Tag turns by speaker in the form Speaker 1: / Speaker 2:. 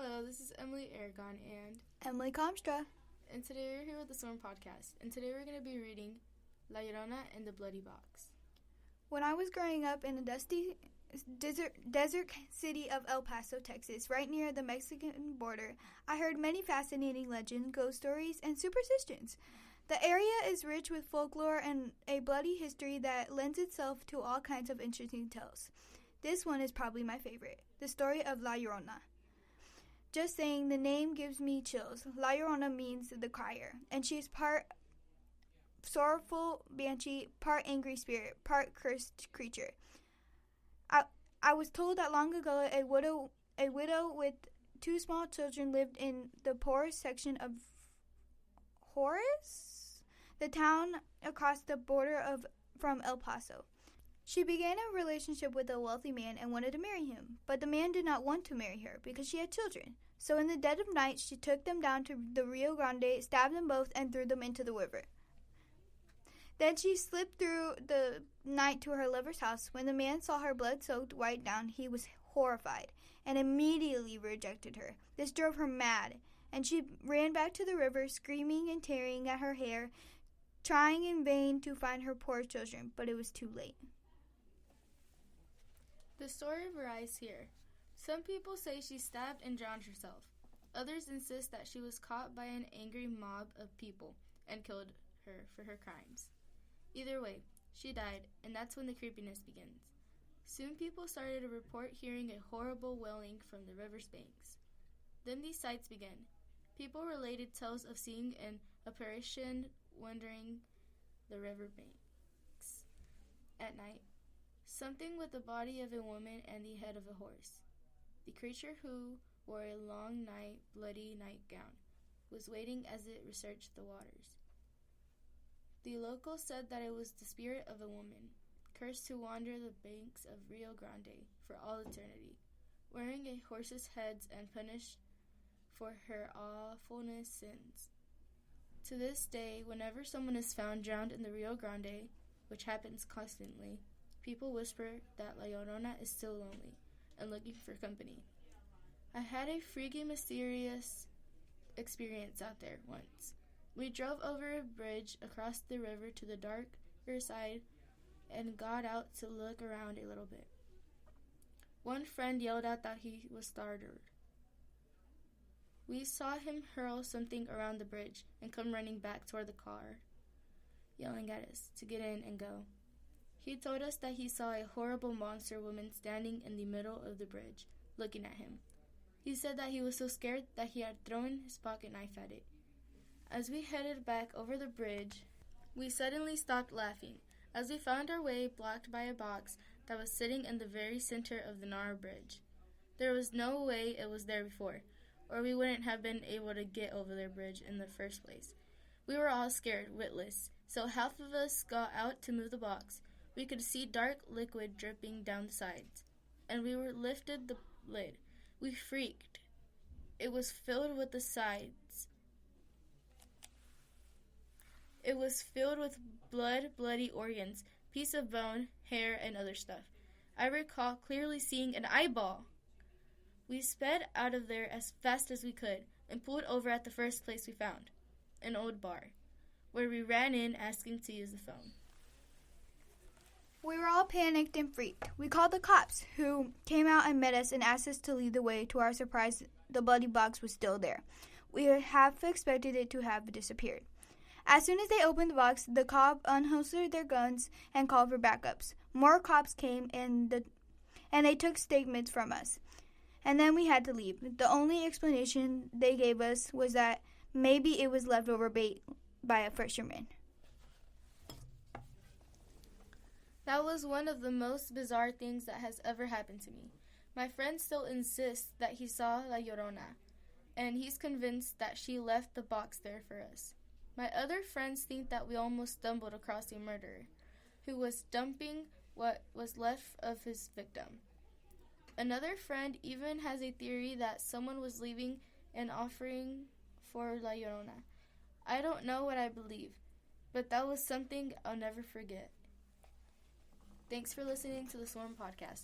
Speaker 1: Hello, this is Emily Aragon and
Speaker 2: Emily Comstra.
Speaker 1: And today we're here with the Storm Podcast. And today we're going to be reading Llorona and the Bloody Box.
Speaker 2: When I was growing up in a dusty desert city of El Paso, Texas, right near the Mexican border, I heard many fascinating legends, ghost stories, and superstitions. The area is rich with folklore and a bloody history that lends itself to all kinds of interesting tales. This one is probably my favorite, the story of La Llorona. Just saying the name gives me chills. La Llorona means the crier, and she is part sorrowful banshee, part angry spirit, part cursed creature. I was told that long ago a widow with two small children lived in the poorest section of Juarez, the town across the border from El Paso. She began a relationship with a wealthy man and wanted to marry him, but the man did not want to marry her because she had children. So in the dead of night, she took them down to the Rio Grande, stabbed them both, and threw them into the river. Then she slipped through the night to her lover's house. When the man saw her blood-soaked white gown, he was horrified and immediately rejected her. This drove her mad, and she ran back to the river, screaming and tearing at her hair, trying in vain to find her poor children, but it was too late.
Speaker 1: The story varies here. Some people say she stabbed and drowned herself. Others insist that she was caught by an angry mob of people and killed her for her crimes. Either way, she died, and that's when the creepiness begins. Soon people started to report hearing a horrible wailing from the river's banks. Then these sights began. People related tales of seeing an apparition wandering the river banks at night. Something with the body of a woman and the head of a horse. The creature, who wore a long bloody nightgown, was waiting as it researched the waters. The locals said that it was the spirit of a woman, cursed to wander the banks of Rio Grande for all eternity, wearing a horse's head and punished for her awfulness sins. To this day, whenever someone is found drowned in the Rio Grande, which happens constantly, people whisper that La Llorona is still lonely and looking for company. I had a freaky, mysterious experience out there once. We drove over a bridge across the river to the darker side and got out to look around a little bit. One friend yelled out that he was startled. We saw him hurl something around the bridge and come running back toward the car, yelling at us to get in and go. He told us that he saw a horrible monster woman standing in the middle of the bridge, looking at him. He said that he was so scared that he had thrown his pocket knife at it. As we headed back over the bridge, we suddenly stopped laughing, as we found our way blocked by a box that was sitting in the very center of the narrow bridge. There was no way it was there before, or we wouldn't have been able to get over the bridge in the first place. We were all scared, witless, so half of us got out to move the box. We could see dark liquid dripping down the sides, and we lifted the lid. We freaked. It was filled with the sides. It was filled with bloody organs, piece of bone, hair, and other stuff. I recall clearly seeing an eyeball. We sped out of there as fast as we could and pulled over at the first place we found, an old bar, where we ran in asking to use the phone.
Speaker 2: We were all panicked and freaked. We called the cops, who came out and met us and asked us to lead the way. To our surprise, the bloody box was still there. We half expected it to have disappeared. As soon as they opened the box, the cops unholstered their guns and called for backups. More cops came, and they took statements from us. And then we had to leave. The only explanation they gave us was that maybe it was leftover bait by a fisherman.
Speaker 1: That was one of the most bizarre things that has ever happened to me. My friend still insists that he saw La Llorona, and he's convinced that she left the box there for us. My other friends think that we almost stumbled across a murderer who was dumping what was left of his victim. Another friend even has a theory that someone was leaving an offering for La Llorona. I don't know what I believe, but that was something I'll never forget. Thanks for listening to the Storm Podcast.